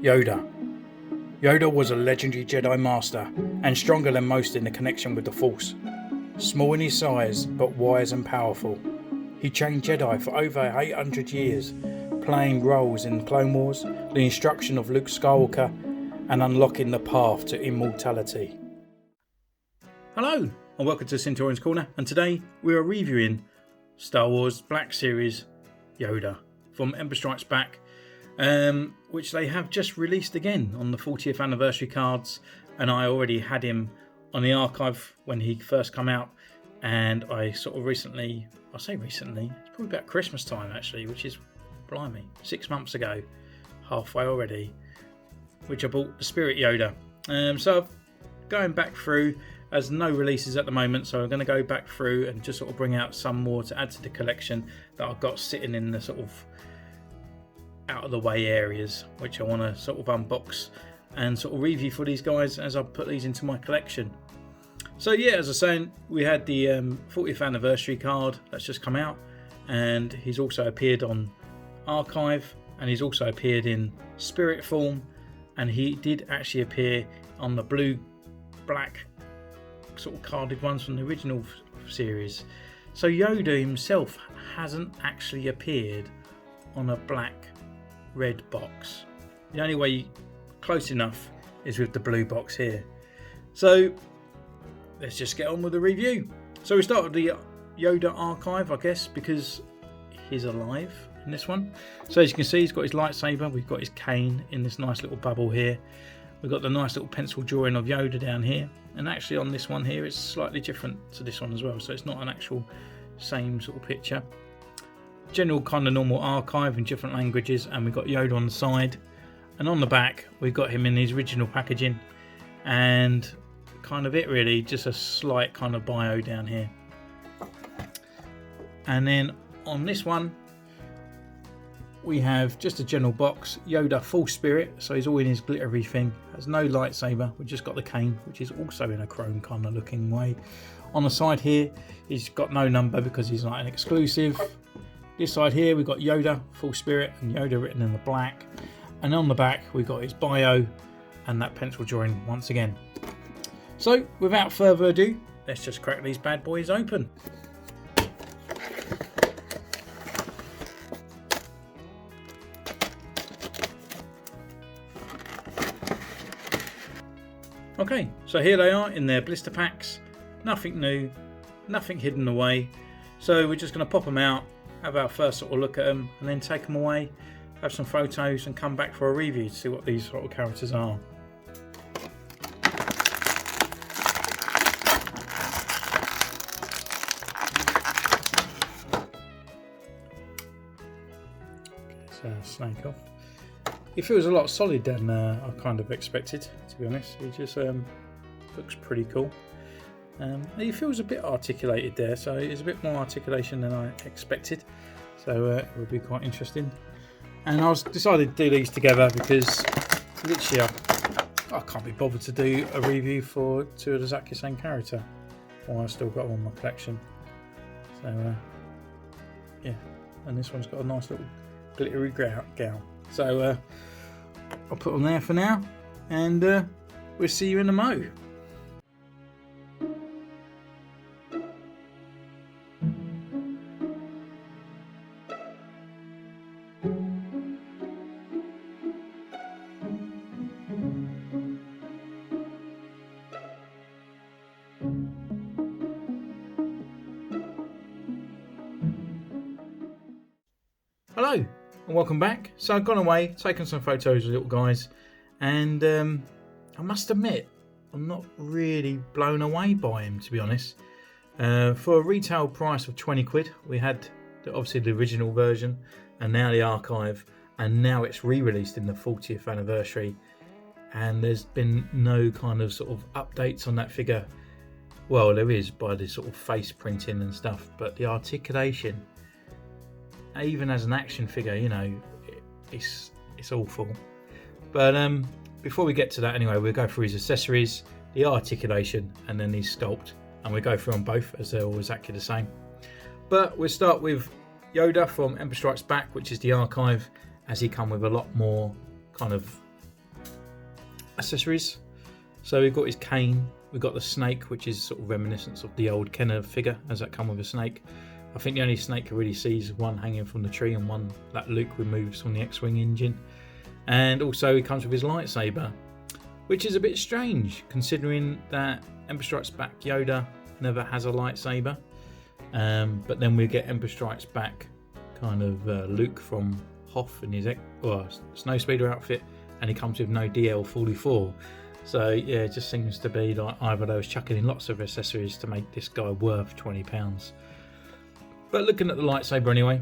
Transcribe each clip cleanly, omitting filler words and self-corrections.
Yoda. Yoda was a legendary Jedi Master and stronger than most in the connection with the Force. Small in his size, but wise and powerful. He trained Jedi for over 800 years, playing roles in Clone Wars, the instruction of Luke Skywalker, and unlocking the path to immortality. Hello, and welcome to Centurion's Corner, and today we are reviewing Star Wars Black Series Yoda from Empire Strikes Back, which they have just released again on the 40th anniversary cards, and I already had him on the archive when he first came out, and I sort of it's probably about Christmas time actually, which is, blimey, 6 months ago, halfway already, which I bought the Spirit Yoda. So going back through, as no releases at the moment, so I'm going to go back through and just sort of bring out some more to add to the collection that I've got sitting in the sort of out of the way areas, which I want to sort of unbox and sort of review for these guys as I put these into my collection. So yeah, as I was saying, we had the 40th anniversary card that's just come out, and he's also appeared on Archive, and he's also appeared in Spirit form, and he did actually appear on the blue black sort of carded ones from the original series. So Yoda himself hasn't actually appeared on a black red box. The only way close enough is with the blue box here. So let's just get on with the review. So we start with the Yoda archive, I guess, because he's alive in this one. So as you can see, he's got his lightsaber, we've got his cane in this nice little bubble here. We've got the nice little pencil drawing of Yoda down here, and actually on this one here it's slightly different to this one as well, so it's not an actual same sort of picture. General kind of normal archive in different languages, and we've got Yoda on the side, and on the back we've got him in his original packaging, and kind of it really, just a slight kind of bio down here. And then on this one we have just a general box, Yoda full spirit, so he's all in his glittery thing, has no lightsaber, we've just got the cane, which is also in a chrome kind of looking way. On the side here he's got no number because he's not an exclusive. This side here we've got Yoda full spirit and Yoda written in the black, and on the back we've got his bio and that pencil drawing once again. So without further ado, let's just crack these bad boys open. Okay, so here they are in their blister packs. Nothing new, nothing hidden away. So we're just going to pop them out, have our first sort of look at them, and then take them away, have some photos, and come back for a review to see what these sort of characters are. Snake off. He feels a lot solid than I kind of expected, to be honest. He just looks pretty cool. He feels a bit articulated there, so it's a bit more articulation than I expected. So it will be quite interesting. And I was decided to do these together because literally I can't be bothered to do a review for two of the exactly same character while I've still got them in my collection. So yeah, and this one's got a nice little glittery gown. So I'll put them there for now, and we'll see you in the mo. Hello and welcome back. So I've gone away, taken some photos of little guys, and I must admit I'm not really blown away by him, to be honest. For a retail price of 20 quid, we had obviously the original version and now the archive, and now it's re-released in the 40th anniversary, and there's been no kind of sort of updates on that figure. Well, there is by the sort of face printing and stuff, but the articulation, even as an action figure, you know, it's awful. But before we get to that anyway, we'll go through his accessories, the articulation, and then his sculpt, and we'll go through them both as they're all exactly the same. But we'll start with Yoda from Empire Strikes Back, which is the archive, as he come with a lot more kind of accessories. So we've got his cane, we've got the snake, which is sort of reminiscent of the old Kenner figure, as that come with a snake. I think the only snake he really sees is one hanging from the tree and one that Luke removes from the X-Wing engine. And also he comes with his lightsaber, which is a bit strange considering that Empire Strikes Back Yoda never has a lightsaber. But then we get Empire Strikes Back kind of Luke from Hoth in his Snowspeeder outfit, and he comes with no DL-44. So yeah, it just seems to be like either they was chucking in lots of accessories to make this guy worth £20. But looking at the lightsaber anyway,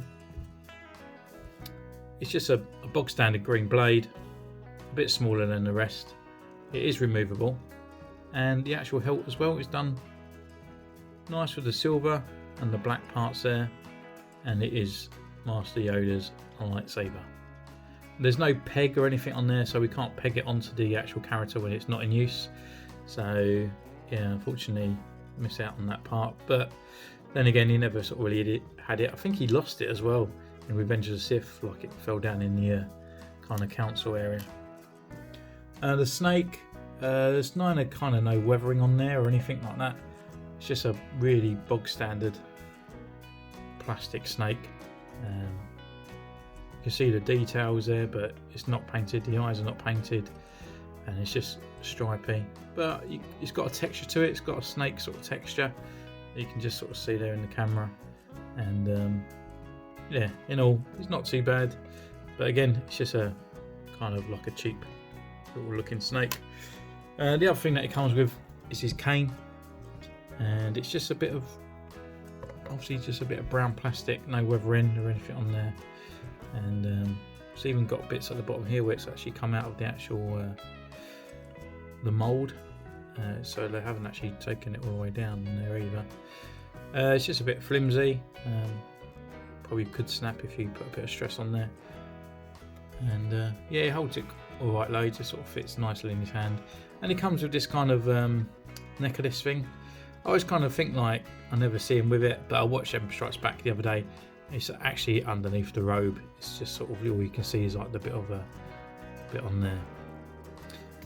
it's just a bog standard green blade, a bit smaller than the rest. It is removable, and the actual hilt as well is done nice with the silver and the black parts there, and it is Master Yoda's lightsaber. There's no peg or anything on there, so we can't peg it onto the actual character when it's not in use. So yeah, unfortunately miss out on that part. But then again, he never sort of really had it. I think he lost it as well in Revenge of the Sith, like it fell down in the kind of council area. The snake, there's no weathering on there or anything like that. It's just a really bog standard plastic snake. You can see the details there, but it's not painted. The eyes are not painted, and it's just stripy. But it's got a texture to it. It's got a snake sort of texture. You can just sort of see there in the camera. And yeah, in all, it's not too bad. But again, it's just a kind of like a cheap little looking snake. The other thing that it comes with is his cane, and it's just a bit of, obviously just a bit of brown plastic, no weathering or anything on there. And it's even got bits at the bottom here where it's actually come out of the actual the mould, so they haven't actually taken it all the way down there either. It's just a bit flimsy, probably could snap if you put a bit of stress on there. And yeah, it holds it all right low, it just sort of fits nicely in his hand. And it comes with this kind of necklace thing. I always kind of think like I never see him with it, but I watched Empire Strikes Back the other day. It's actually underneath the robe. It's just sort of all you can see is like the bit of a bit on there.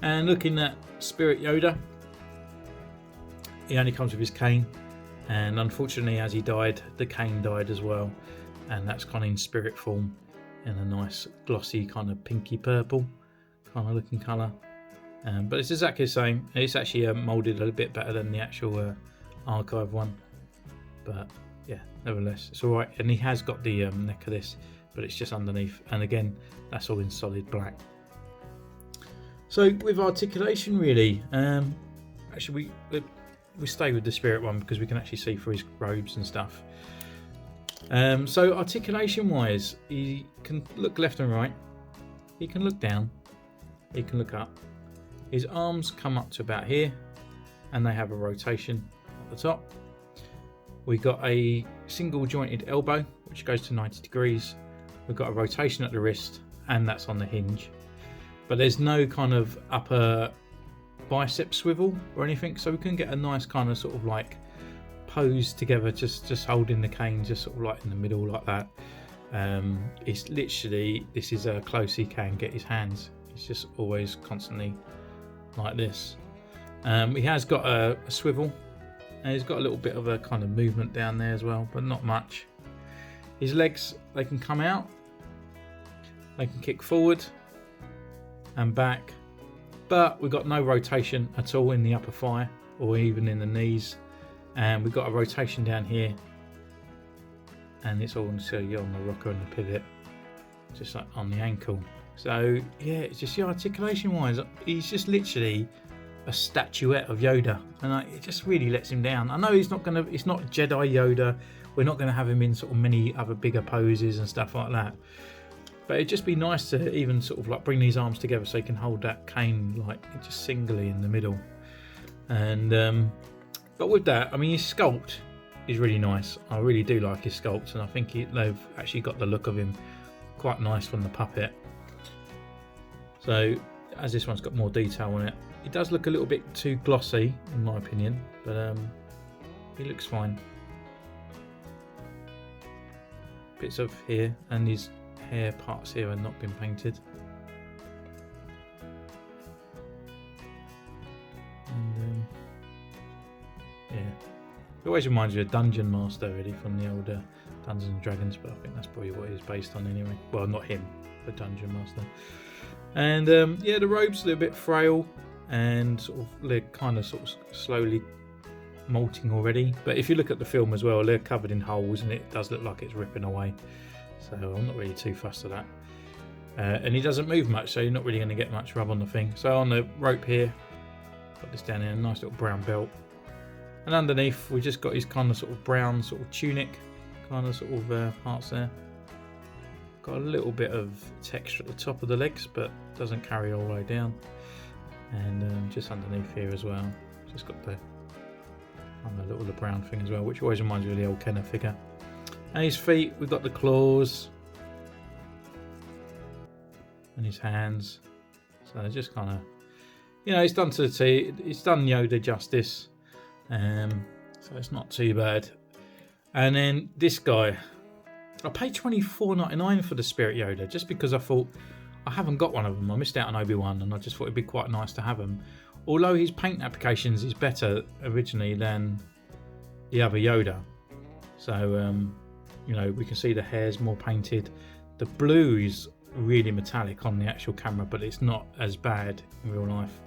And looking at Spirit Yoda, he only comes with his cane, and unfortunately as he died, the cane died as well, and that's kind of in spirit form in a nice glossy kind of pinky purple kind of looking colour. But it's exactly the same. It's actually moulded a little bit better than the actual archive one, but yeah, nevertheless it's alright. And he has got the neck of this, but it's just underneath, and again that's all in solid black. So with articulation really, actually we stay with the Spirit one because we can actually see through his robes and stuff. So articulation wise, he can look left and right, he can look down, he can look up. His arms come up to about here, and they have a rotation at the top. We've got a single jointed elbow which goes to 90 degrees. We've got a rotation at the wrist, and that's on the hinge. But there's no kind of upper bicep swivel or anything, so we can get a nice kind of sort of like pose together, just holding the cane just sort of like in the middle like that. It's literally, this is how close he can get his hands. It's just always constantly like this. He has got a swivel, and he's got a little bit of a kind of movement down there as well, but not much. His legs, they can come out, they can kick forward and back, but we've got no rotation at all in the upper thigh or even in the knees, and we've got a rotation down here, and it's all on the rocker and the pivot, just like on the ankle. So yeah, it's just the articulation wise, he's just literally a statuette of Yoda, and it just really lets him down. I know it's not Jedi Yoda, we're not going to have him in sort of many other bigger poses and stuff like that, but it'd just be nice to even sort of like bring these arms together so he can hold that cane like just singly in the middle. And but with that, I mean, his sculpt is really nice. I really do like his sculpt, and I think they've actually got the look of him quite nice from the puppet. So as this one's got more detail on it, it does look a little bit too glossy in my opinion, but he looks fine. Bits of here, and his hair parts here have not been painted. always reminds you of Dungeon Master, really, from the older Dungeons and Dragons, but I think that's probably what he's based on anyway. Well, not him, but Dungeon Master. And yeah, the robes are a bit frail and sort of they're kind of sort of slowly molting already. But if you look at the film as well, they're covered in holes and it does look like it's ripping away. So I'm not really too fussed with that. And he doesn't move much, so you're not really going to get much rub on the thing. So on the rope here, got this down in a nice little brown belt. And underneath, we just got his kind of sort of brown sort of tunic kind of sort of parts there. Got a little bit of texture at the top of the legs, but doesn't carry all the way down. And just underneath here as well, just got the little brown thing as well, which always reminds me of the old Kenner figure. And his feet, we've got the claws and his hands. So they're just kind of, you know, it's done to the T. It's done Yoda justice. So it's not too bad. And then this guy, I paid $24.99 for the Spirit Yoda just because I thought I haven't got one of them. I missed out on Obi-Wan and I just thought it'd be quite nice to have them. Although his paint applications is better originally than the other Yoda. So, you know, we can see the hair's more painted. The blue is really metallic on the actual camera, but it's not as bad in real life.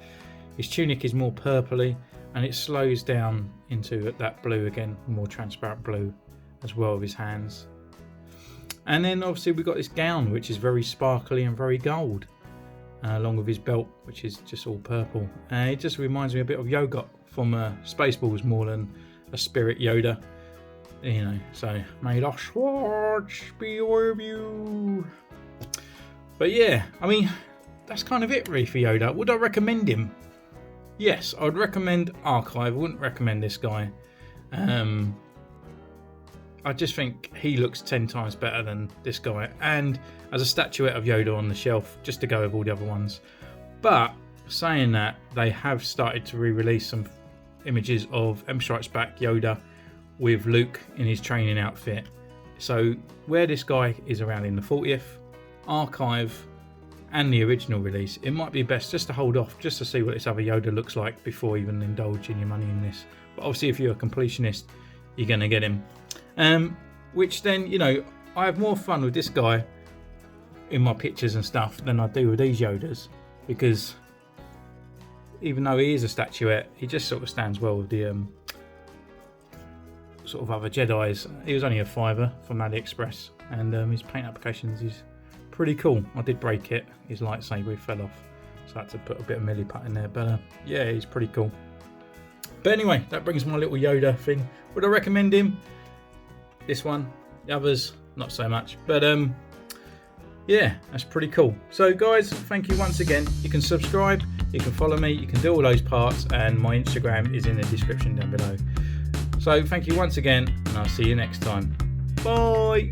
His tunic is more purpley and it slows down into that blue again, more transparent blue as well with his hands. And then obviously we've got this gown which is very sparkly and very gold, along with his belt which is just all purple. It just reminds me a bit of Yoda from Spaceballs more than a Spirit Yoda, you know. So may the Force be with you. But yeah, I mean, that's kind of it really for Yoda. Would I recommend him? Yes, I would recommend Archive. I wouldn't recommend this guy. I just think he looks 10 times better than this guy. And as a statuette of Yoda on the shelf, just to go with all the other ones. But saying that, they have started to re-release some images of Empire Strikes Back Yoda with Luke in his training outfit. So where this guy is around in the 40th, Archive and the original release, it might be best just to hold off just to see what this other Yoda looks like before even indulging your money in this. But obviously if you're a completionist, you're going to get him. Which then, you know, I have more fun with this guy in my pictures and stuff than I do with these Yodas, because even though he is a statuette, he just sort of stands well with the sort of other Jedis. He was only a £5 from AliExpress, and his paint applications is pretty cool. I did break it, his lightsaber, he fell off, so I had to put a bit of milliput in there, but yeah, he's pretty cool. But anyway, that brings my little Yoda thing. Would I recommend him? This one, the others, not so much, but yeah, that's pretty cool. So guys, thank you once again. You can subscribe, you can follow me, you can do all those parts, and my Instagram is in the description down below. So thank you once again, and I'll see you next time. Bye.